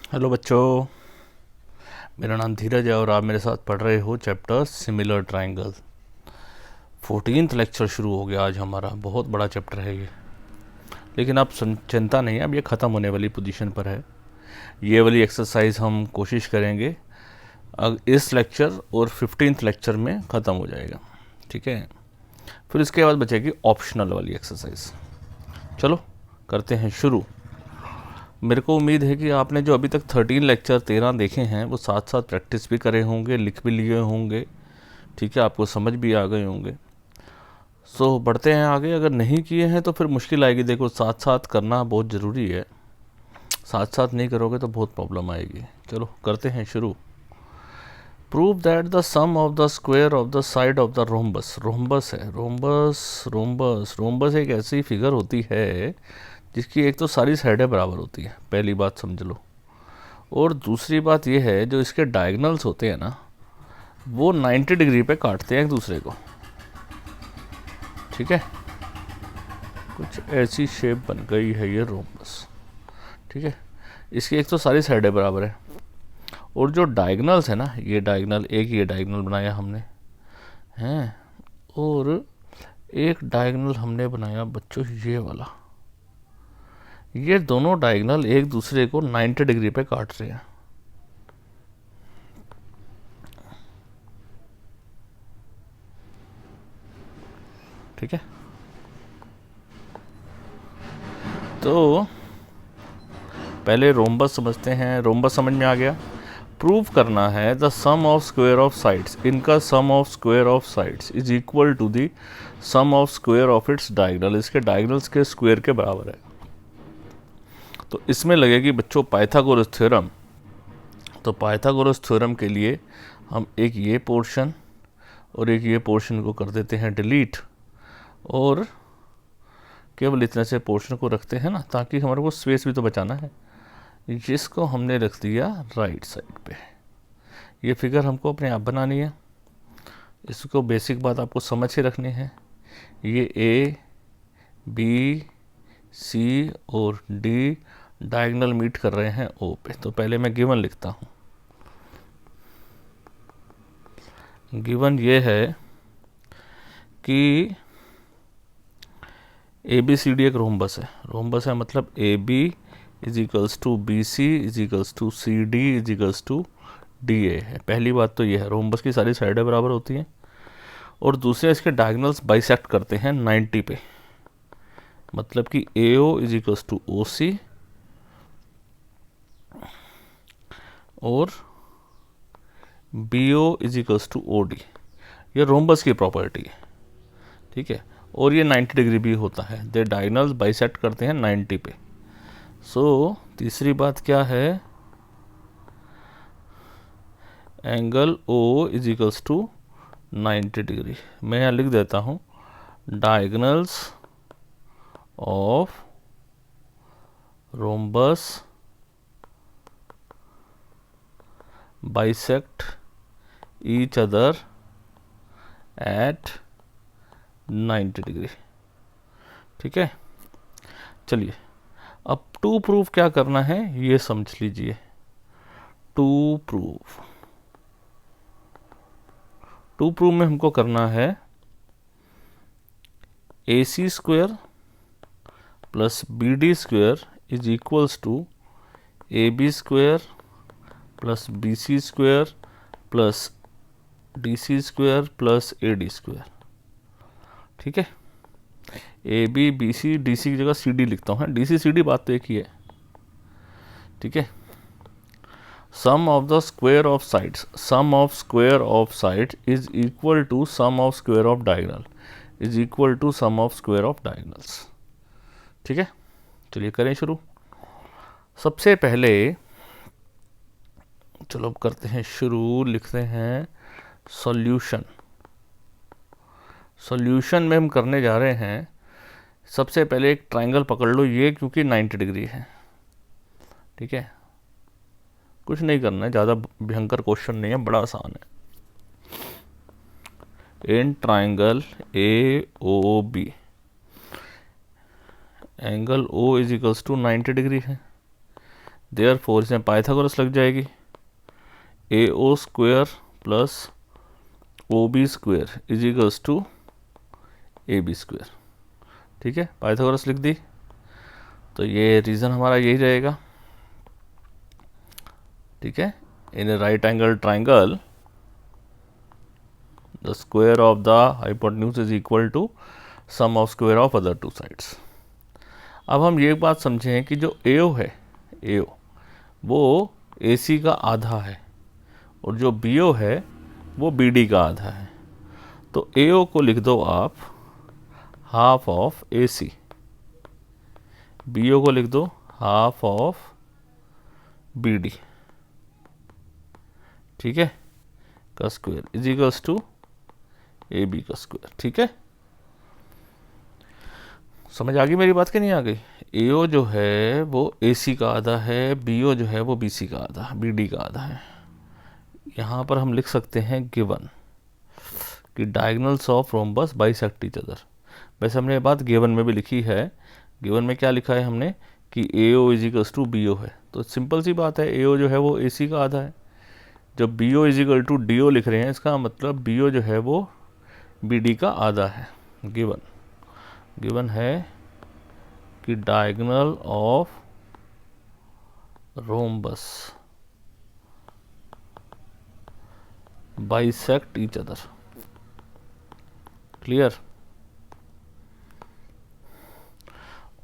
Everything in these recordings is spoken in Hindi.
हेलो बच्चों, मेरा नाम धीरज है और आप मेरे साथ पढ़ रहे हो chapter similar triangle. 14th lecture शुरू हो गया आज हमारा। बहुत बड़ा चैप्टर है ये, लेकिन आप चिंता नहीं है, अब ये ख़त्म होने वाली पोजीशन पर है। ये वाली एक्सरसाइज हम कोशिश करेंगे अब इस लेक्चर और 15th लेक्चर में ख़त्म हो जाएगा, ठीक है। फिर इसके बाद बचेगी ऑप्शनल वाली एक्सरसाइज। चलो करते हैं शुरू। मेरे को उम्मीद है कि आपने जो अभी तक 13 लेक्चर 13 देखे हैं वो साथ साथ प्रैक्टिस भी करे होंगे, लिख भी लिए होंगे, ठीक है, आपको समझ भी आ गए होंगे। सो बढ़ते हैं आगे। अगर नहीं किए हैं तो फिर मुश्किल आएगी। देखो, साथ साथ करना बहुत ज़रूरी है, साथ साथ नहीं करोगे तो बहुत प्रॉब्लम आएगी। चलो करते हैं शुरू। Prove that the sum of the square of the side of the rhombus. Rhombus है, रोम्बस रोम्बस रोम्बस एक ऐसी फिगर होती है जिसकी एक तो सारी साइडें बराबर होती है, पहली बात समझ लो। और दूसरी बात यह है, जो इसके डायगनल्स होते हैं ना, वो 90 डिग्री पे काटते हैं एक दूसरे को, ठीक है। कुछ ऐसी शेप बन गई है ये रोम्बस, ठीक है। इसकी एक तो सारी साइडें बराबर है, और जो डायगनल्स है ना, ये डायगनल, एक ये डायगनल बनाया हमने हैं, और एक डायगनल हमने बनाया बच्चों ये वाला। ये दोनों डायगनल एक दूसरे को 90 डिग्री पे काट रहे हैं, ठीक है। तो पहले रोम्बस समझते हैं। रोम्बस समझ में आ गया। प्रूव करना है the sum of square of sides, इनका sum of square of sides is equal to the sum of square of its diagonal, इसके डायगनल्स के स्क्वायर के बराबर है। तो इसमें लगेगी बच्चों पाइथागोरस थ्योरम। तो पाइथागोरस थ्योरम के लिए हम एक ये पोर्शन और एक ये पोर्शन को कर देते हैं डिलीट, और केवल इतने से पोर्शन को रखते हैं ना, ताकि हमारे को स्पेस भी तो बचाना है। जिसको हमने रख दिया राइट साइड पे। ये फिगर हमको अपने आप बनानी है, इसको बेसिक बात आपको समझ के रखनी है। ये ए बी सी और डी डायगोनल मीट कर रहे हैं ओ पे। तो पहले मैं गिवन लिखता हूँ। गिवन ये है कि ए बी सी डी एक रोम्बस है। रोम्बस है मतलब A B is equals to B C is equals to C D is equals to D A है। पहली बात तो ये है, रोम्बस की सारी साइडें बराबर होती हैं, और दूसरे इसके डायगोनल्स बाइसेक्ट करते हैं 90 पे। मतलब कि A O is equals to O C और B O is equals to O D. ये रोम्बस की प्रॉपर्टी है, ठीक है। और ये 90 डिग्री भी होता है, दे डायगोनल्स बाइसेक्ट करते हैं 90 पे। सो तीसरी बात क्या है, angle O is equals to 90 degree. मैं यहाँ लिख देता हूँ, diagonals of rhombus bisect each other at 90 degree, ठीक है। चलिए अब टू प्रूफ क्या करना है ये समझ लीजिए। टू प्रूफ, टू प्रूफ में हमको करना है A C square plus B D square is equals to A B square plus B C square plus D C square plus A D square, ठीक है। A B B C D C की जगह सी डी लिखता हूँ, डी सी सी डी बात तो एक ही है, ठीक है। Sum of the square of sides, sum of square of sides is equal to sum of square of diagonal is equal to sum of square of diagonals, ठीक है। चलिए करें शुरू। सबसे पहले चलो अब करते हैं शुरू, लिखते हैं सॉल्यूशन। सॉल्यूशन में हम करने जा रहे हैं, सबसे पहले एक ट्रायंगल पकड़ लो ये, क्योंकि 90 डिग्री है, ठीक है। कुछ नहीं करना है, ज़्यादा भयंकर क्वेश्चन नहीं है, बड़ा आसान है। In triangle A O B, angle O is equals to 90 degree है। देयरफॉर इसमें पाइथागोरस लग जाएगी, AO square plus OB square is equals to AB square. ठीक है, पाइथागोरस लिख दी, तो ये रीज़न हमारा यही रहेगा। ठीक है, in a right angle triangle the square of the hypotenuse is equal to sum of square of other two sides. अब हम ये बात समझें कि जो AO है, AO वो AC का आधा है और जो BO है वो BD का आधा है। तो AO को लिख दो आप हाफ ऑफ AC, BO को लिख दो हाफ ऑफ BD। ठीक है, का square is equals to AB का स्क्वायर। ठीक है, समझ आ गई मेरी बात कि नहीं आ गई? AO जो है वो AC का आधा है, BO जो है वो BC का आधा, BD का आधा है। यहाँ पर हम लिख सकते हैं गिवन कि diagonals of rhombus bisect each other. वैसे हमने ये बात गिवन में भी लिखी है। गिवन में क्या लिखा है हमने कि AO is equals to BO है, तो सिंपल सी बात है, AO जो है वो AC का आधा है। जब BO is equal to DO लिख रहे हैं, इसका मतलब BO जो है वो BD का आधा है। गिवन है कि diagonal of rhombus bisect each other. Clear?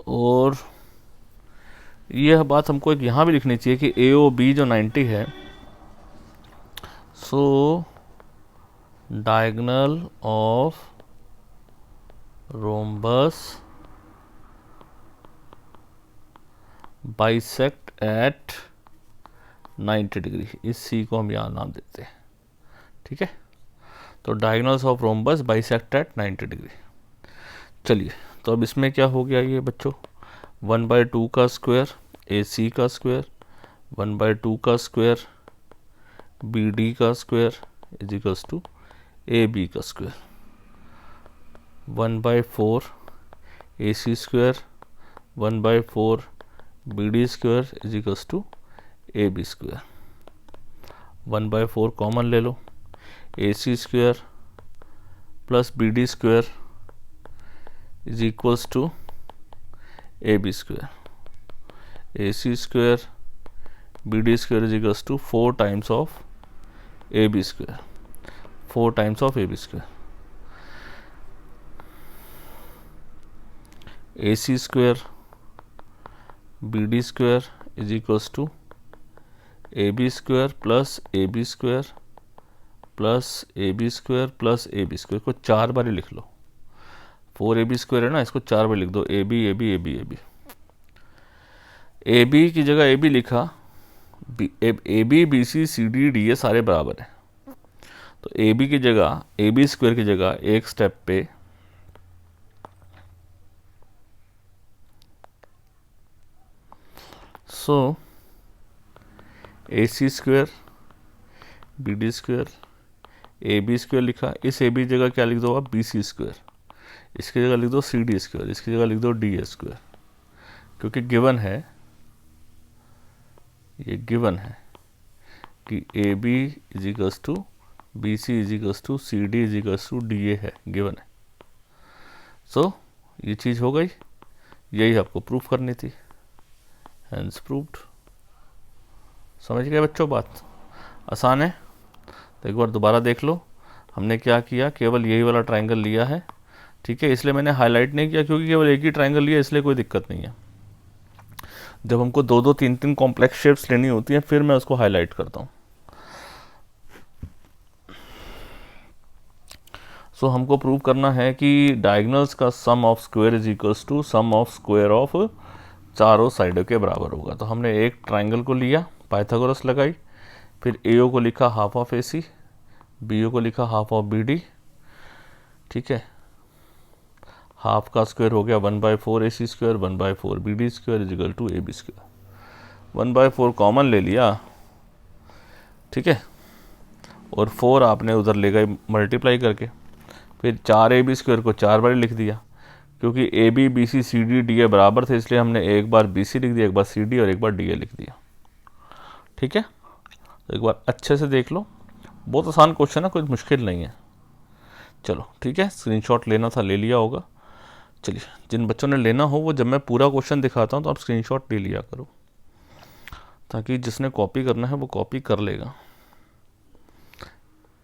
और यह बात हमको एक यहाँ भी लिखनी चाहिए कि AOB जो 90 है, so diagonal of rhombus bisect at 90 degree. इस C को हम यहाँ नाम देते हैं। ठीक है, तो diagonals of rhombus bisect at 90 degree. चलिए, तो अब इसमें क्या हो गया ये बच्चों, 1/2 का स्क्वायर AC का स्क्वायर, 1/2 का स्क्वायर BD का square is equals to AB का square, 1/4 AC square 1/4 BD square is equals to AB square. 1/4 common ले लो, AC square plus BD square is equals to AB square, AC square BD square is equals to 4 times of AB square, 4 times of AB square. AC square BD square is equals to AB square plus AB square plus AB square plus AB square को 4 बार लिख लो। 4AB स्क्वायर है ना, इसको 4 बार लिख दो, AB AB AB AB। AB की जगह AB लिखा, AB BC CD D ये सारे बराबर हैं, तो AB की जगह AB स्क्वायर की जगह एक स्टेप पे सो AC square BD square AB square लिखा, इस AB जगह क्या लिख दो आप, BC स्क्वायर, इसकी जगह लिख दो CD स्क्वायर, इसकी जगह लिख दो DA स्क्वायर, क्योंकि गिवन है, ये गिवन है कि AB is equals to BC is equals to CD is equals to DA है, गिवन है। सो ये चीज़ हो गई, यही आपको प्रूफ करनी थी, हैंस प्रूव्ड। समझ गए बच्चों बात? आसान है। तो एक बार दोबारा देख लो, हमने क्या किया, केवल यही वाला ट्रायंगल लिया है। ठीक है, इसलिए मैंने हाईलाइट नहीं किया क्योंकि केवल एक ही ट्रायंगल लिया, इसलिए कोई दिक्कत नहीं है। जब हमको 2-2 3-3 कॉम्प्लेक्स शेप्स लेनी होती हैं फिर मैं उसको हाईलाइट करता हूँ। सो हमको प्रूव करना है कि डायगोनल्स का sum of square is equals to sum of square of चारों साइडों के बराबर होगा। तो हमने एक ट्रायंगल को लिया, पाइथागोरस लगाई, फिर AO को लिखा हाफ ऑफ AC, BO को लिखा हाफ ऑफ BD। ठीक है, हाफ का स्क्वायर हो गया 1/4 AC square 1/4 BD square is equal to AB square. 1/4 common ले लिया, ठीक है, और 4 आपने उधर ले गए मल्टीप्लाई करके, फिर 4AB स्क्वायर को 4 बार लिख दिया, क्योंकि AB BC CD DA बराबर थे, इसलिए हमने एक बार BC लिख दिया, एक बार CD और एक बार DA लिख दिया। ठीक है, तो एक बार अच्छे से देख लो, बहुत आसान क्वेश्चन है, कोई मुश्किल नहीं है। चलो ठीक है, स्क्रीनशॉट लेना था ले लिया होगा। चलिए, जिन बच्चों ने लेना हो वो जब मैं पूरा क्वेश्चन दिखाता हूँ तो आप स्क्रीनशॉट ले लिया करो, ताकि जिसने कॉपी करना है वो कॉपी कर लेगा।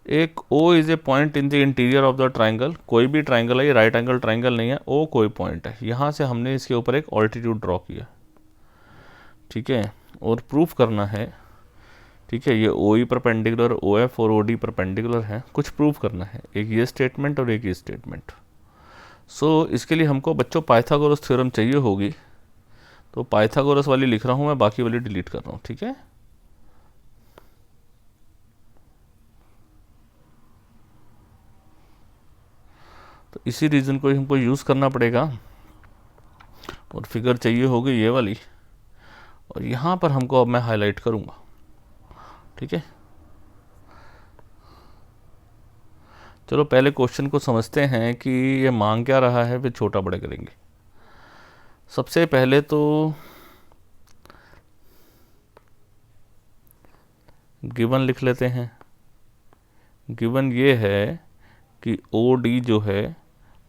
एक O is a point in the interior of the triangle, कोई भी ट्राइंगल है, ये राइट एंगल ट्राइंगल नहीं है, O कोई पॉइंट है, यहाँ से हमने इसके ऊपर एक ऑल्टीट्यूड ड्रॉ किया, ठीक है, और प्रूफ करना है, ठीक है, ये OE परपेंडिकुलर, OF और OD परपेंडिकुलर है, कुछ प्रूफ करना है, एक ये स्टेटमेंट और एक ये स्टेटमेंट। सो इसके लिए हमको बच्चों पाइथागोरस थ्योरम चाहिए होगी, तो पाइथागोरस वाली लिख रहा हूँ मैं, बाकी वाली डिलीट कर रहा हूँ, ठीक है। तो इसी रीज़न को हमको यूज़ करना पड़ेगा, और फिगर चाहिए होगी ये वाली, और यहाँ पर हमको अब मैं हाईलाइट करूँगा, ठीक है। चलो पहले क्वेश्चन को समझते हैं कि ये मांग क्या रहा है, फिर छोटा बड़े करेंगे। सबसे पहले तो गिवन लिख लेते हैं। गिवन ये है कि OD जो है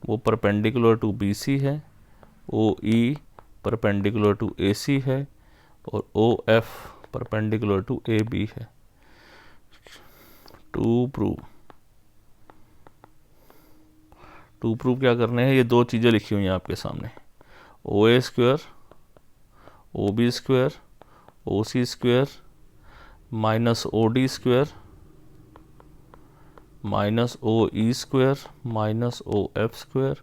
वो परपेंडिकुलर टू BC है, OE परपेंडिकुलर टू AC है, और OF परपेंडिकुलर टू AB है। टू प्रूव क्या करने हैं, ये दो चीज़ें लिखी हुई हैं आपके सामने, OA square, OB square, OC square minus OD square minus OE square minus OF square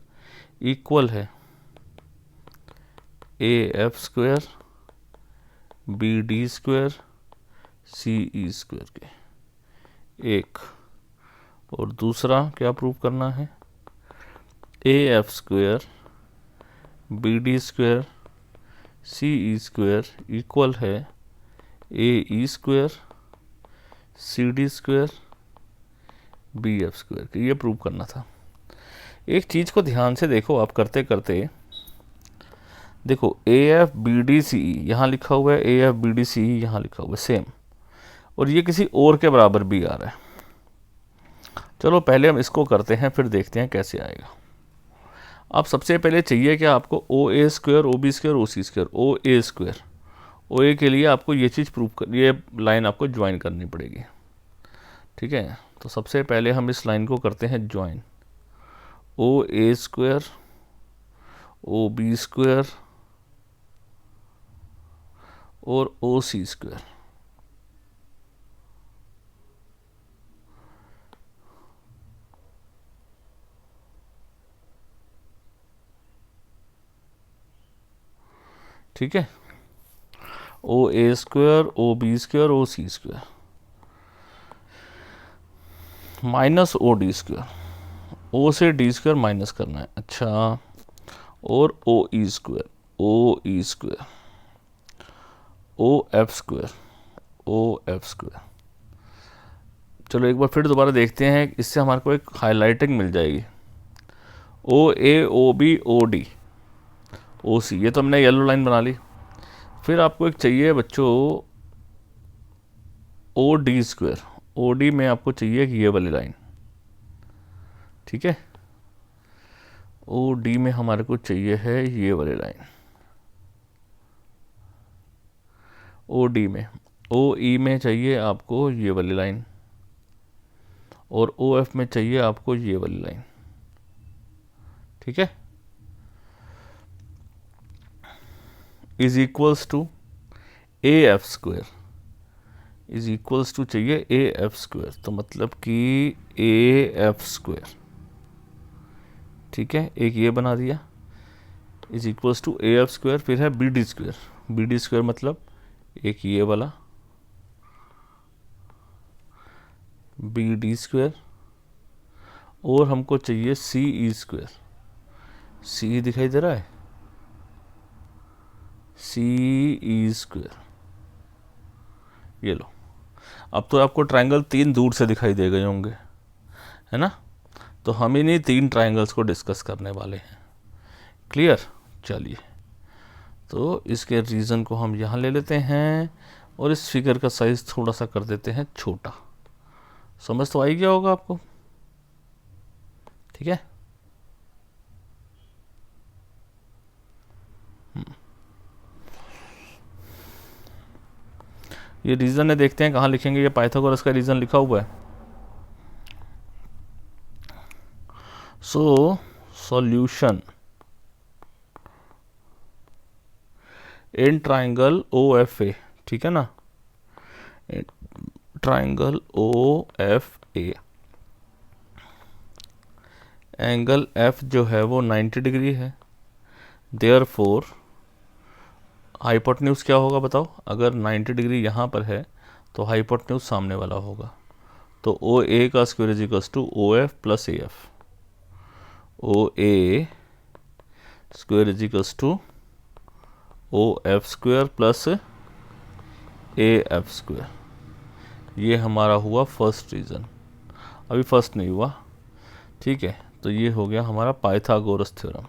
equal है AF square BD square CE square के। एक और दूसरा क्या प्रूव करना है, AF square BD square CE square equal है AE square CD square BF square के। ये प्रूव करना था। एक चीज़ को ध्यान से देखो, आप करते करते देखो, AF BD CE यहाँ लिखा हुआ है, AF BD CE यहाँ लिखा हुआ है सेम, और ये किसी और के बराबर भी आ रहा है। चलो पहले हम इसको करते हैं, फिर देखते हैं कैसे आएगा। अब सबसे पहले चाहिए क्या आपको, OA square OB square OC square. OA square, OA के लिए आपको ये चीज़ प्रूव कर, ये लाइन आपको ज्वाइन करनी पड़ेगी, ठीक है। तो सबसे पहले हम इस लाइन को करते हैं join, OA square OB square और OC स्क्वायर, ठीक है। OA square OB square OC square minus OD square, O से D स्क्वायर माइनस करना है, अच्छा, और OE square OE square OF square OF square. चलो एक बार फिर दोबारा देखते हैं, इससे हमारे को एक हाईलाइटिंग मिल जाएगी। OA OB OD OC, ये तो हमने येलो लाइन बना ली। फिर आपको एक चाहिए बच्चों OD स्क्वायर, OD में आपको चाहिए कि ये वाली लाइन, ठीक है। OD में हमारे को चाहिए है ये वाली लाइन, OD में, OE में चाहिए आपको ये वाली लाइन, और OF में चाहिए आपको ये वाली लाइन, ठीक है। Is equals to AF square, is equals to चाहिए AF स्क्वायर, तो मतलब कि AF स्क्वायर, ठीक है, एक ये बना दिया, is equals to AF square. फिर है BD स्क्वायर, BD स्क्वायर मतलब एक ये वाला BD स्क्वायर, और हमको चाहिए CE स्क्वायर, CE दिखाई दे रहा है, CE स्क्वायर, ये लो। अब तो आपको ट्रायंगल 3 दूर से दिखाई दे गए होंगे, है ना। तो हम इन्हीं 3 ट्रायंगल्स को डिस्कस करने वाले हैं, क्लियर। चलिए, तो इसके रीज़न को हम यहाँ ले लेते हैं, और इस फिगर का साइज थोड़ा सा कर देते हैं छोटा। समझ तो आ ही गया होगा आपको, ठीक है। ये रीज़न है, देखते हैं कहाँ लिखेंगे। ये पाइथागोरस का रीज़न लिखा हुआ है। So solution in triangle O F A, ठीक है ना, triangle O F A, angle F जो है वो 90 डिग्री है। देयरफॉर हाइपोटेन्यूज क्या होगा बताओ? अगर 90 डिग्री यहाँ पर है तो हाइपोटेन्यूज सामने वाला होगा। तो ओ ए का square is equals to O F plus A F. O A square is equals to O F square plus A F square. ये हमारा हुआ फर्स्ट रीज़न। अभी फर्स्ट नहीं हुआ, ठीक है। तो ये हो गया हमारा पाइथागोरस थ्योरम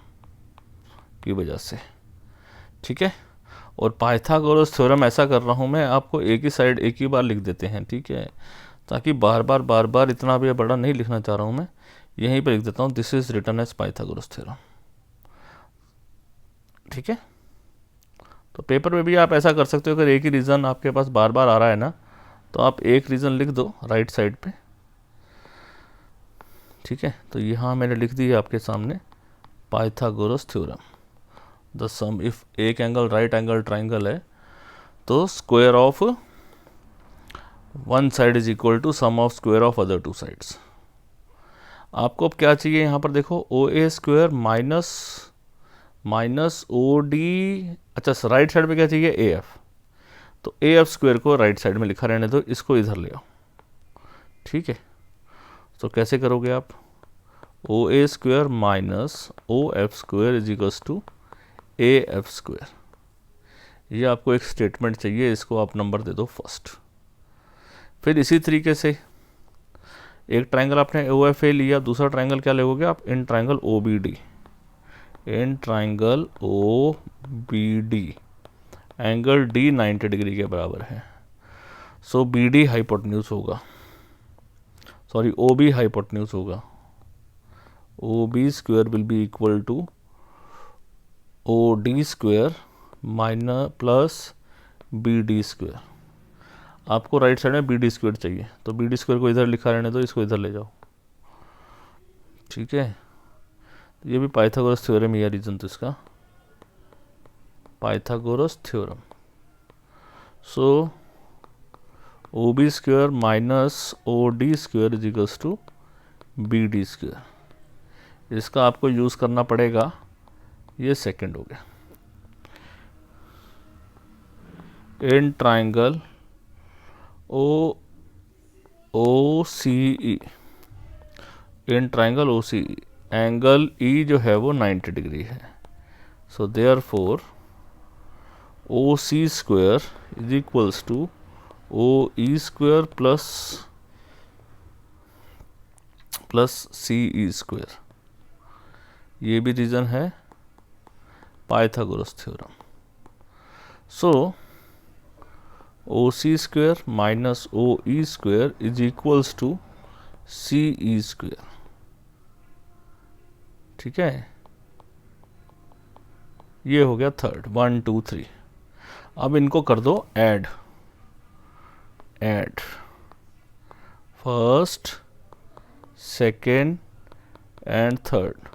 की वजह से, ठीक है। और पाइथागोरस थ्योरम ऐसा कर रहा हूँ मैं, आपको एक ही साइड एक ही बार लिख देते हैं, ठीक है, ताकि बार बार इतना भी बड़ा नहीं लिखना चाह रहा हूँ मैं, यहीं पर लिख देता हूँ this is written as Pythagoras theorem, ठीक है। तो पेपर में भी आप ऐसा कर सकते हो, अगर एक ही रीज़न आपके पास बार बार आ रहा है ना, तो आप एक रीज़न लिख दो राइट साइड पे, ठीक है। तो यहाँ मैंने लिख दी है आपके सामने Pythagoras theorem. The sum, if एक एंगल राइट एंगल ट्राइंगल है तो square of one side is equal to sum of square of other two sides. आपको अब क्या चाहिए यहाँ पर देखो, O A square minus O D, अच्छा राइट साइड में क्या चाहिए, ए एफ। तो ए एफ स्क्वायर को राइट साइड में लिखा रहने दो, इसको इधर ले आओ, ठीक है। तो कैसे करोगे आप, O A square minus O F square is equals to A F square. ये आपको एक स्टेटमेंट चाहिए, इसको आप नंबर दे दो फर्स्ट। फिर इसी तरीके से एक ट्राइंगल आपने ओ एफ ए लिया, दूसरा ट्राइंगल क्या लोगे आप, in triangle O B D. In triangle O B D angle D 90 degree के बराबर है। सो बी डी हाइपोटेन्यूज होगा, सॉरी ओ बी हाइपोटेन्यूज होगा। O B square will be equal to O D square minus plus B D square. आपको राइट साइड में बी डी स्क्वायर चाहिए, तो बी डी स्क्वायर को इधर लिखा रहने दो, इसको इधर ले जाओ, ठीक है। तो ये भी पाइथागोरस थ्योरम ही है, रीजन तो इसका Pythagoras theorem. So O B square minus O D square is equals to B D square. इसका आपको यूज़ करना पड़ेगा, ये सेकंड हो गया। In triangle O C E, in triangle O C E angle E जो है वो 90 डिग्री है। So therefore O C square is equals to O E square plus C E square. ये भी रीज़न है Pythagoras theorem. So O C square minus O E square is equals to C E square, ठीक है। ये हो गया थर्ड, 1 2 3। अब इनको कर दो add first second and third.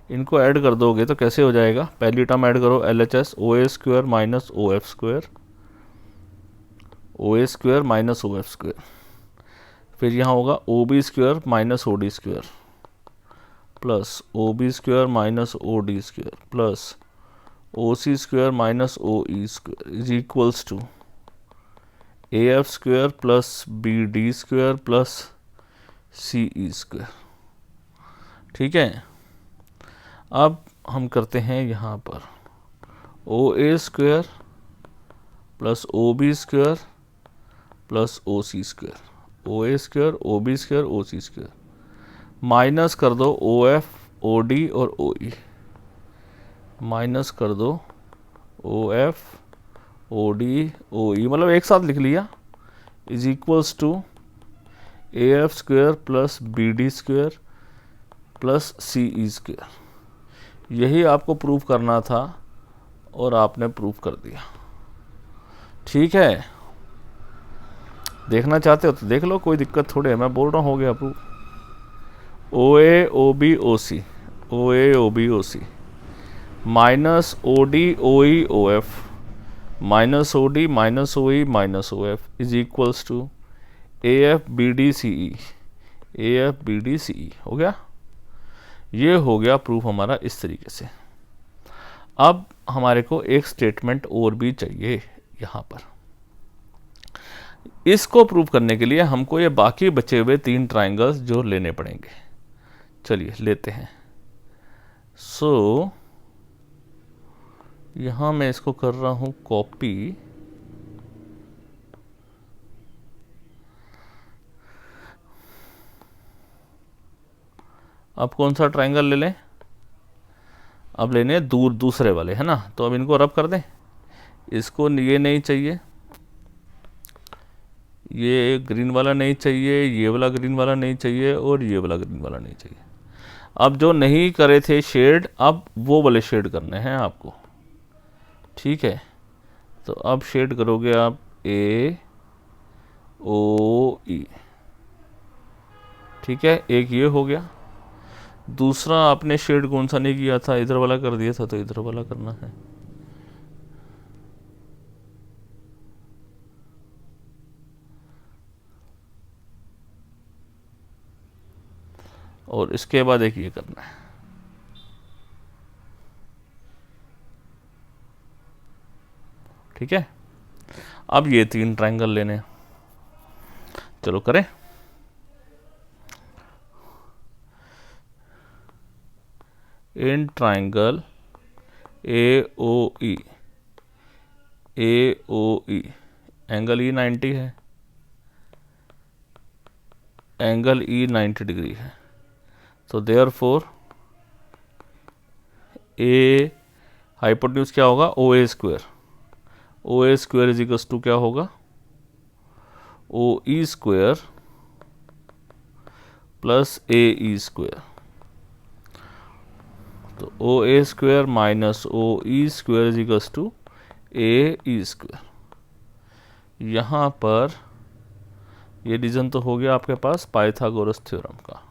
इनको ऐड कर दोगे तो कैसे हो जाएगा, पहली टर्म ऐड करो L H S O A square minus O F square, O A square minus O F square. फिर यहाँ होगा O B square minus O D square plus O B square minus O D square plus O C square minus O E square is equals to A F square plus B D square plus C E square, ठीक है। अब हम करते हैं यहाँ पर O A square plus O B square plus O C square, O A square O B square O C square, minus कर दो ओ एफ ओ डी और ओ ई, माइनस कर दो ओ एफ ओ डी ओ ई, मतलब एक साथ लिख लिया, is equals to A F square plus B D square plus C E square. यही आपको प्रूव करना था और आपने प्रूव कर दिया। ठीक है, देखना चाहते हो तो देख लो, कोई दिक्कत थोड़ी है, मैं बोल रहा हूँ हो गया prove. O A O B O C, O A O B O C minus O D O E O F minus O D minus O E minus O F is equals to A F B D C E, A F B D C E. हो गया, ये हो गया प्रूफ हमारा इस तरीके से। अब हमारे को एक स्टेटमेंट और भी चाहिए यहाँ पर। इसको प्रूव करने के लिए हमको ये बाकी बचे हुए 3 ट्राइंगल्स जो लेने पड़ेंगे। चलिए लेते हैं। सो यहाँ मैं इसको कर रहा हूँ कॉपी, अब कौन सा ट्राइंगल ले लें? अब लेने दूसरे वाले, है ना। तो अब इनको रब कर दें। इसको ये नहीं चाहिए, ये ग्रीन वाला नहीं चाहिए, ये वाला ग्रीन वाला नहीं चाहिए, और ये वाला ग्रीन वाला नहीं चाहिए। अब जो नहीं करे थे शेड, अब वो वाले शेड करने हैं आपको। ठीक है, तो अब शेड करोगे आप ए ओ ई। ठीक है, एक ये हो गया। दूसरा आपने शेड कौन सा नहीं किया था, इधर वाला कर दिया था, तो इधर वाला करना है। और इसके बाद एक ये करना है। ठीक है, अब ये 3 ट्रायंगल लेने हैं। चलो करें। इन triangle A O E, A O E, angle ई 90 है, एंगल ई 90 डिग्री है। तो देयरफॉर ए हाइपोटेन्यूज क्या होगा, O A square. O A square is equals to क्या होगा, O E square plus A E square. तो O A square minus O E square is equals to A E square. यहाँ पर ये रीजन तो हो गया आपके पास पाइथागोरस थ्योरम का।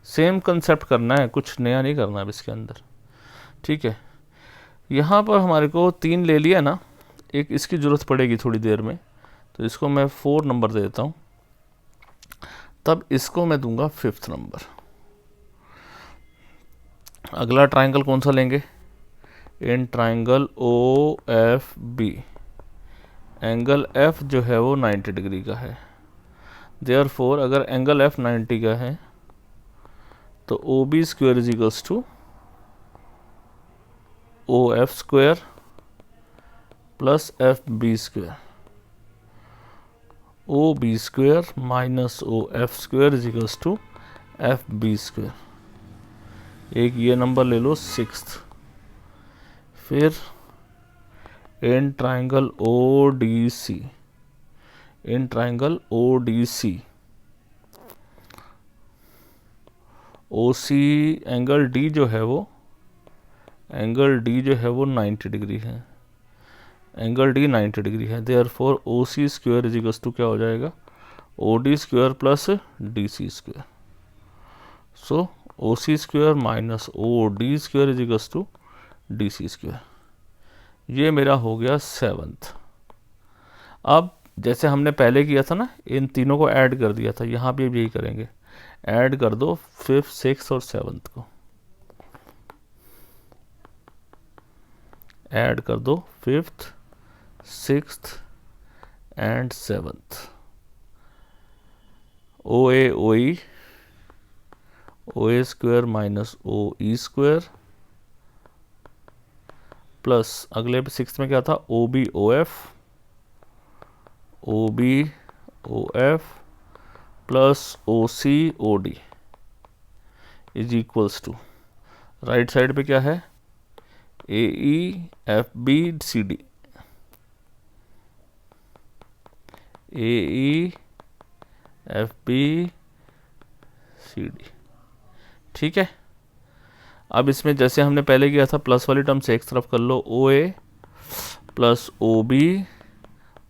सेम कंसेप्ट करना है, कुछ नया नहीं करना है इसके अंदर। ठीक है, यहाँ पर हमारे को 3 ले लिया ना, एक इसकी ज़रूरत पड़ेगी थोड़ी देर में, तो इसको मैं 4 नंबर दे देता हूँ, तब इसको मैं दूंगा 5th नंबर। अगला ट्रायंगल कौन सा लेंगे, in triangle O F B, angle F जो है वो 90 डिग्री का है। देयरफॉर अगर एंगल एफ 90 का है तो O B square is equals to O F square plus F B square. O B square minus O F square is equals to F B square. एक ये नंबर ले लो 6th। फिर in triangle O D C, in triangle O D C, O C angle D जो है वो, एंगल डी जो है वो 90 डिग्री है, एंगल डी 90 डिग्री है। Therefore O C square is equals to क्या हो जाएगा, O D square plus D C square. So O C square minus O D square is equals to D C square. ये मेरा हो गया 7th। अब जैसे हमने पहले किया था ना, इन तीनों को ऐड कर दिया था, यहाँ भी यही करेंगे, ऐड कर दो 5th 6th और 7th को, ऐड कर दो 5th 6th and 7th। O A O E, O A square minus O E square plus अगले 6th में क्या था, O B O F, O B O F plus O C O D is equals to, right side पे क्या है, A E F B C D. A E F B C D. ठीक है, अब इसमें जैसे हमने पहले किया था प्लस वाली टर्म से एक तरफ कर लो, O A plus O B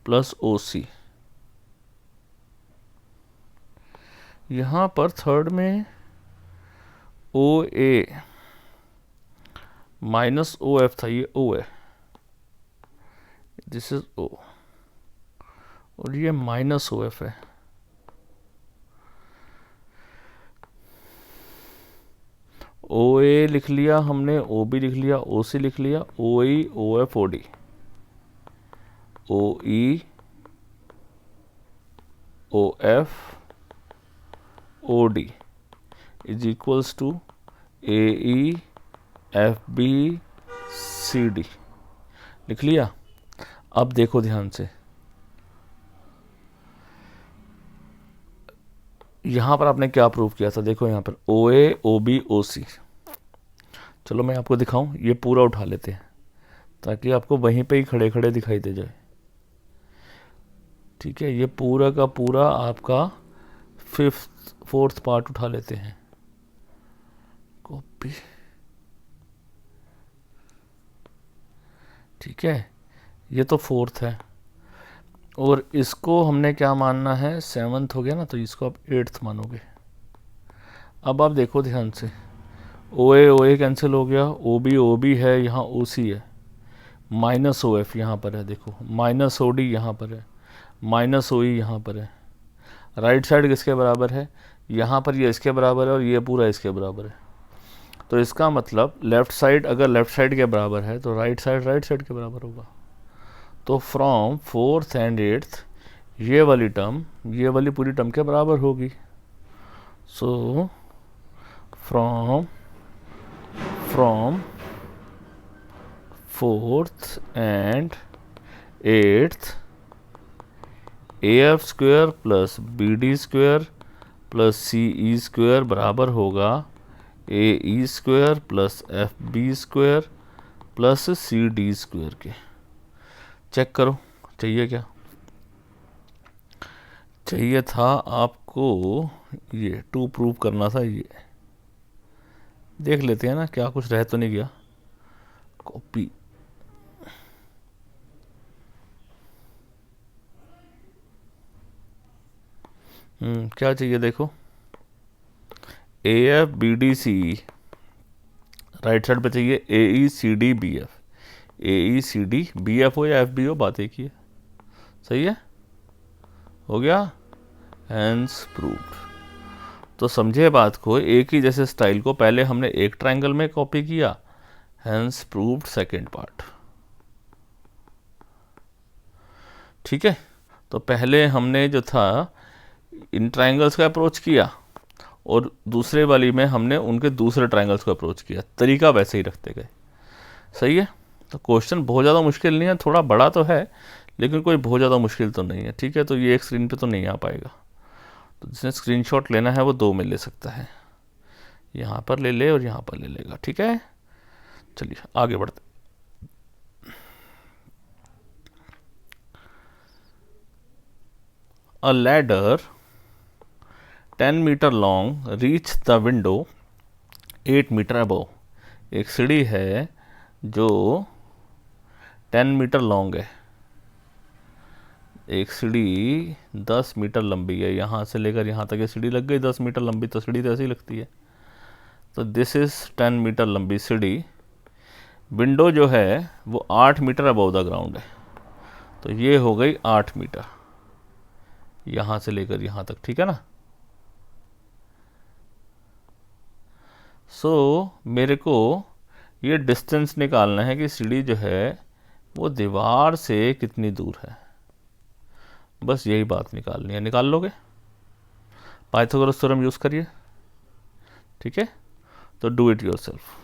plus O C. यहाँ पर थर्ड में ओ ए माइनस ओ एफ था, ये ओ है, दिस इज ओ, और ये माइनस ओ एफ है। ओ ए लिख लिया हमने, ओ बी लिख लिया, ओ सी लिख लिया, O E O F O D, O E O F O D is equals to A E F B C D. लिख लिया। अब देखो ध्यान से, यहां पर आपने क्या प्रूव किया था, देखो यहां पर O A O B O सी। चलो मैं आपको दिखाऊं, ये पूरा उठा लेते हैं ताकि आपको वहीं पे ही खड़े खड़े दिखाई दे जाए। ठीक है, ये पूरा का पूरा आपका फोर्थ पार्ट उठा लेते हैं, कॉपी। ठीक है, ये तो फोर्थ है, और इसको हमने क्या मानना है, सेवन्थ हो गया ना, तो इसको आप एट्थ मानोगे। अब आप देखो ध्यान से, ओ ए कैंसिल हो गया, ओ बी है, यहाँ ओ सी है, माइनस ओ एफ यहाँ पर है, देखो माइनस ओ डी यहाँ पर है, माइनस ओ ई यहाँ पर है। राइट साइड किसके बराबर है, यहाँ पर ये इसके बराबर है और ये पूरा इसके बराबर है। तो इसका मतलब लेफ्ट साइड अगर लेफ्ट साइड के बराबर है तो राइट साइड के बराबर होगा। तो फ्रॉम फोर्थ एंड एट्थ ये वाली टर्म ये वाली पूरी टर्म के बराबर होगी। So from fourth and eighth A F square plus B D square plus C E square बराबर होगा A E square plus F B square plus C D square के। चेक करो, चाहिए क्या, चाहिए था आपको ये टू प्रूव करना था। ये देख लेते हैं ना, क्या कुछ रह तो नहीं गया। कॉपी, क्या चाहिए देखो, A F B D C E, right side पे चाहिए A E C D B F. A E C D B F हो या एफ बी हो, बात एक ही है। सही है, हो गया, हैंस प्रूव्ड। तो समझे बात को, एक ही जैसे स्टाइल को पहले हमने एक ट्रायंगल में कॉपी किया, हैंस प्रूव्ड सेकेंड पार्ट। ठीक है, तो पहले हमने जो था इन ट्रायंगल्स का अप्रोच किया और दूसरे वाली में हमने उनके दूसरे ट्रायंगल्स को अप्रोच किया, तरीका वैसे ही रखते गए। सही है, तो क्वेश्चन बहुत ज़्यादा मुश्किल नहीं है, थोड़ा बड़ा तो है लेकिन कोई बहुत ज़्यादा मुश्किल तो नहीं है। ठीक है, तो ये एक स्क्रीन पे तो नहीं आ पाएगा, तो जिसने स्क्रीनशॉट लेना है वो 2 में ले सकता है, यहाँ पर ले ले और यहाँ पर ले लेगा। ठीक है, चलिए आगे बढ़ते। A ladder 10 meter long reached the window 8 meter above। एक सीढ़ी है जो 10 मीटर लॉन्ग है, एक सीढ़ी 10 मीटर लंबी है, यहाँ से लेकर यहाँ तक ये सीढ़ी लग गई 10 मीटर लंबी, तो सीढ़ी तो ऐसी लगती है। तो दिस इज़ 10 मीटर लंबी सीढ़ी, विंडो जो है वो 8 मीटर अबव द ग्राउंड है, तो ये हो गई 8 मीटर यहाँ से लेकर यहाँ तक। ठीक है ना। मेरे को ये डिस्टेंस निकालना है कि सीढ़ी जो है वो दीवार से कितनी दूर है, बस यही बात निकालनी है। निकाल लोगे, पाइथागोरस थ्योरम यूज़ करिए। ठीक है, तो डू इट योरसेल्फ।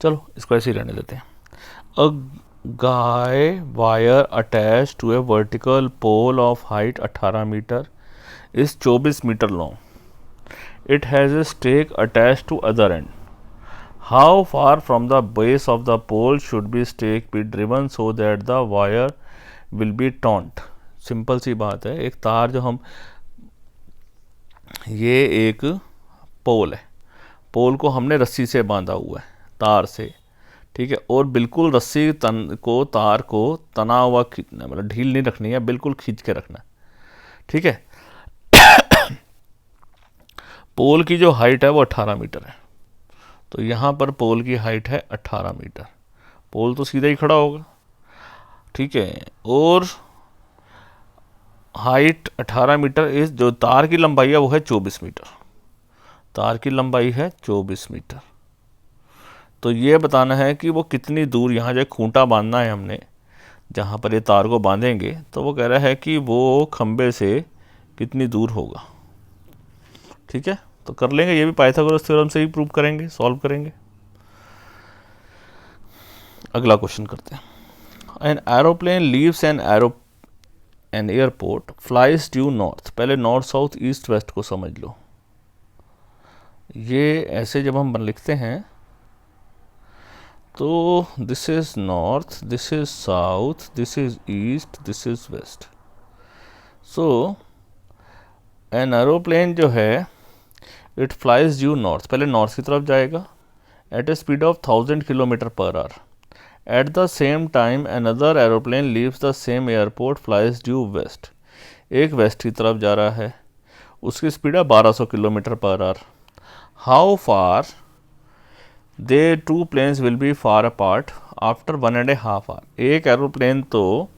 चलो इसको ऐसे ही रहने देते हैं। A guy wire attach to a vertical pole of height 18 metre is 24 metre long. It has a stake attach to other end. How far from the base of the pole should be stake be driven so that the wire will be टॉन्ट। सिंपल सी बात है, एक तार जो हम, ये एक पोल है, पोल को हमने रस्सी से बांधा हुआ है, तार से, ठीक है, और बिल्कुल रस्सी तार को तना हुआ खींचना, मतलब ढील नहीं रखनी है, बिल्कुल खींच के रखना है, ठीक है। पोल की जो हाइट है वो 18 मीटर है, तो यहाँ पर पोल की हाइट है 18 मीटर। पोल तो सीधा ही खड़ा होगा, ठीक है, और हाइट 18 मीटर इस, जो तार की लंबाई है वो है 24 मीटर। तार की लंबाई है 24 मीटर। तो ये बताना है कि वो कितनी दूर, यहाँ जो खूंटा बांधना है हमने, जहाँ पर ये तार को बांधेंगे, तो वो कह रहा है कि वो खंबे से कितनी दूर होगा, ठीक है। तो कर लेंगे, ये भी पाइथागोरस थ्योरम से ही प्रूव करेंगे, सॉल्व करेंगे। अगला क्वेश्चन करते हैं। An aeroplane leaves an airport flies due north. पहले नॉर्थ साउथ ईस्ट वेस्ट को समझ लो। ये ऐसे जब हम लिखते हैं तो this is north, this is south, this is east, this is west. So an aeroplane जो है इट फ्लाइज ड्यू नॉर्थ, पहले नॉर्थ की तरफ जाएगा at a speed of 1000 kilometre per hour. At the same time another aeroplane leaves the same airport flies due west. एक वेस्ट की तरफ जा रहा है, उसकी स्पीड है 1200 kilometre per hour. How far the two planes will be far apart after 1.5 hour. एक एरोप्लेन तो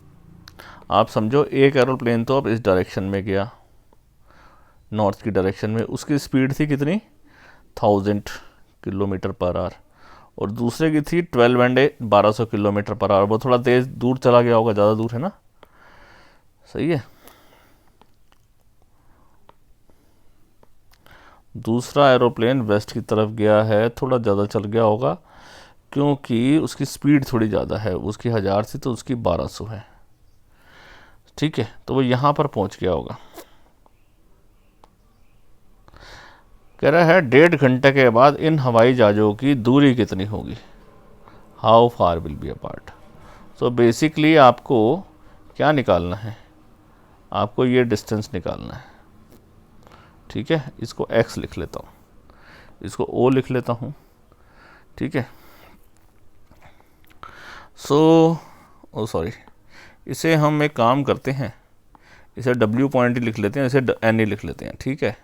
आप समझो, एक एरोप्लेन तो अब इस डायरेक्शन में गया, नॉर्थ की डायरेक्शन में, उसकी स्पीड थी कितनी, 1000 किलोमीटर पर आवर, और दूसरे की थी 1200 किलोमीटर पर आवर। वो थोड़ा तेज़ दूर चला गया होगा, ज़्यादा दूर है ना, सही है। दूसरा एरोप्लेन वेस्ट की तरफ गया है, थोड़ा ज़्यादा चल गया होगा क्योंकि उसकी स्पीड थोड़ी ज़्यादा है, उसकी 1000 थी तो उसकी 1200 है, ठीक है। तो वो यहाँ पर पहुँच गया होगा। कह रहा है 1.5 घंटे के बाद इन हवाई जहाज़ों की दूरी कितनी होगी। How far will be apart. So basically आपको क्या निकालना है, आपको ये डिस्टेंस निकालना है, ठीक है। इसको x लिख लेता हूँ, इसको o लिख लेता हूँ, ठीक है। ओ सॉरी, इसे हम एक काम करते हैं, इसे w पॉइंट ही लिख लेते हैं, इसे n ही लिख लेते हैं, ठीक है।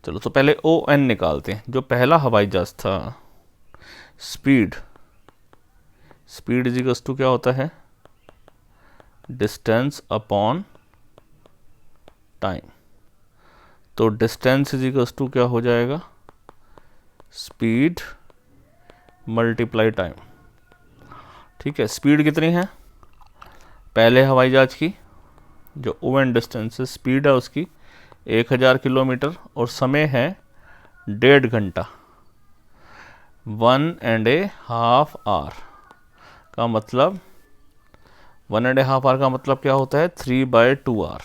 चलो तो पहले ओ एन निकालते हैं। जो पहला हवाई जहाज था, स्पीड इज इक्वल्स टू क्या होता है, डिस्टेंस अपॉन टाइम। तो डिस्टेंस इज इक्वल्स टू क्या हो जाएगा, स्पीड मल्टीप्लाई टाइम, ठीक है। स्पीड कितनी है पहले हवाई जहाज की, जो ओ एन डिस्टेंस है, स्पीड है उसकी 1000 किलोमीटर, और समय है 1.5 घंटा, 1.5 आवर का मतलब, 1.5 आवर का मतलब क्या होता है, 3/2 आवर।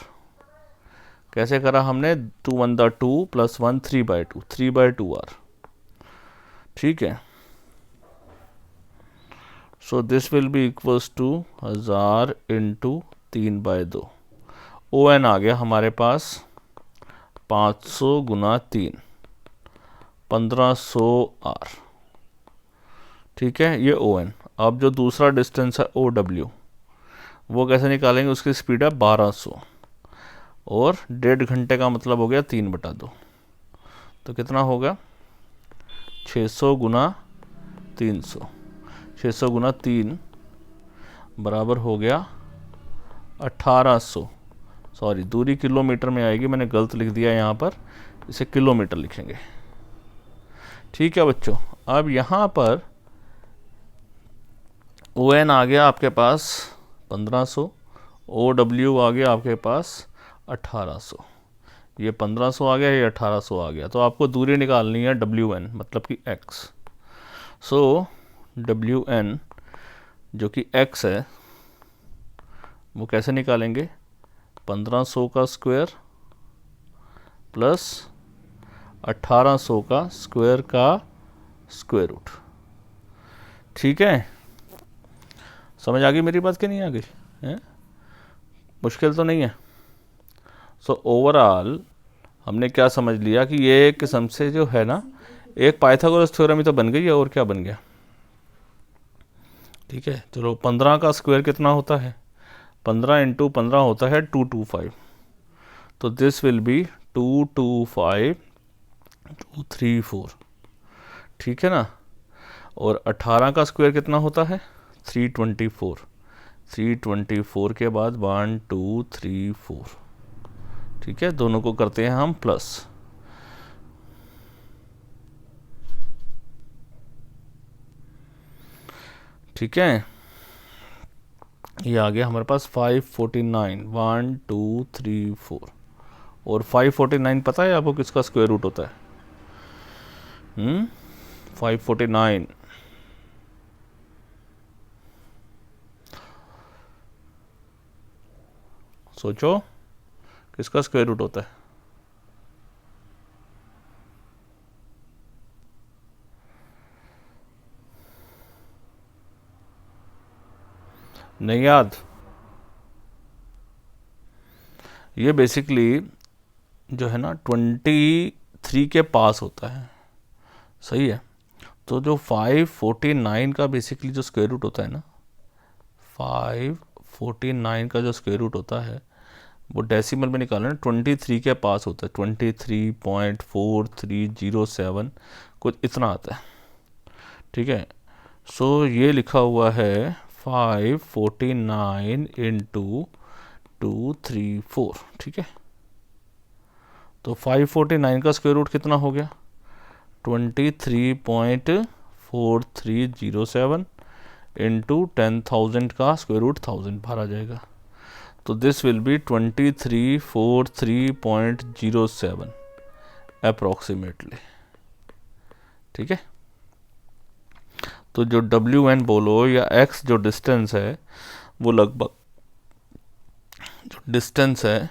कैसे करा हमने, 2 1 2 + 1 3/2, 3/2 आवर, ठीक है। So this will be equals to 1000 × 3/2। O N आ गया हमारे पास 500 × 3, 1500 आर, ठीक है, ये ओ एन। अब जो दूसरा डिस्टेंस है ओ डब्ल्यू, वो कैसे निकालेंगे, उसकी स्पीड है 1200, और 1.5 घंटे का मतलब हो गया 3/2, तो कितना होगा 600 × 300, 600 × 3 बराबर हो गया 1800। सॉरी, दूरी किलोमीटर में आएगी, मैंने गलत लिख दिया यहाँ पर, इसे किलोमीटर लिखेंगे, ठीक है बच्चों। अब यहाँ पर ओ एन आ गया आपके पास 1500, ओ डब्ल्यू आ गया आपके पास 1800। ये 1500 आ गया, ये 1800 आ गया। तो आपको दूरी निकालनी है WN मतलब कि x। सो WN जो कि x है वो कैसे निकालेंगे, 1500 का स्क्वायर प्लस 1800 का स्क्वायर का स्क्वायर रूट। ठीक है, समझ आ गई मेरी बात कि नहीं आ गई है? मुश्किल तो नहीं है। सो ओवरऑल हमने क्या समझ लिया कि ये एक किस्म से जो है ना, एक पाइथागोरस थ्योरम ही तो बन गई है, और क्या बन गया। ठीक है, चलो 15 का स्क्वायर कितना होता है, 15 इंटू 15 होता है 225। तो दिस विल बी 225234। ठीक है ना। और 18 का स्क्वायर कितना होता है 324। 324 के बाद 1 2 3 4। ठीक है, दोनों को करते हैं हम प्लस। ठीक है, ये आ गया हमारे पास 549। 1 2 3 4। और 549 पता है आपको किसका स्क्वायर रूट होता है? 549 सोचो किसका स्क्वायर रूट होता है? नहीं याद? ये बेसिकली जो है ना 23 के पास होता है। सही है। तो जो 549 का बेसिकली जो स्क्वायर रूट होता है ना, 549 का जो स्क्वायर रूट होता है वो डेसिमल में निकालना है, 23 के पास होता है। 23.4307 कुछ इतना आता है। ठीक है, सो ये लिखा हुआ है 549 इंटू 234। ठीक है, तो 549 का स्क्वायर रूट कितना हो गया 23.4307 इंटू 10,000 का स्क्वायर रूट 1000 बाहर आ जाएगा। तो दिस विल बी 2343.07 अप्रोक्सीमेटली। ठीक है, तो जो WN बोलो या x जो डिस्टेंस है वो लगभग जो डिस्टेंस है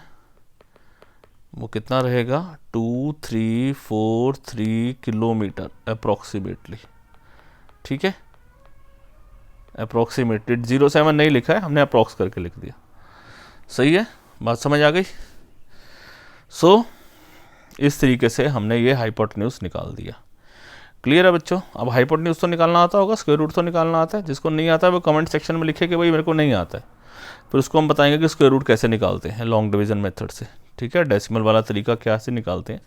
वो कितना रहेगा 2343 किलोमीटर अप्रोक्सीमेटली। ठीक है, अप्रोक्सीमेटली 07 नहीं लिखा है हमने, अप्रोक्स करके लिख दिया। सही है, बात समझ आ गई। सो इस तरीके से हमने ये हाइपोटेन्यूज निकाल दिया। क्लियर है बच्चों? अब हाइपोटेन्यूज तो निकालना आता होगा, स्क्वायर रूट तो निकालना आता है। जिसको नहीं आता है वो कमेंट सेक्शन में लिखे कि भाई मेरे को नहीं आता है, फिर उसको हम बताएंगे कि स्क्वायर रूट कैसे निकालते हैं लॉन्ग डिवीजन मेथड से। ठीक है, डेसिमल वाला तरीका क्या से निकालते हैं।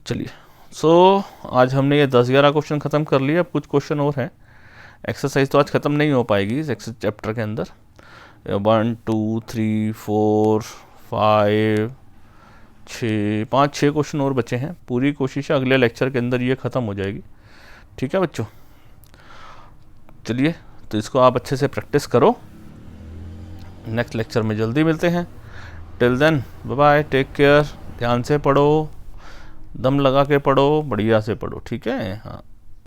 चलिए, सो आज हमने ये 10-11 क्वेश्चन ख़त्म कर लिए। अब कुछ क्वेश्चन और हैं। एक्सरसाइज तो आज ख़त्म नहीं हो पाएगी इस चैप्टर के अंदर। 1 2 3 4 5 6 5-6 क्वेश्चन और बचे हैं। पूरी कोशिश है अगले लेक्चर के अंदर ये ख़त्म हो जाएगी। ठीक है बच्चों, चलिए तो इसको आप अच्छे से प्रैक्टिस करो। नेक्स्ट लेक्चर में जल्दी मिलते हैं। Till then bye bye, take care. ध्यान से पढ़ो, दम लगा के पढ़ो, बढ़िया से पढ़ो। ठीक है, हाँ।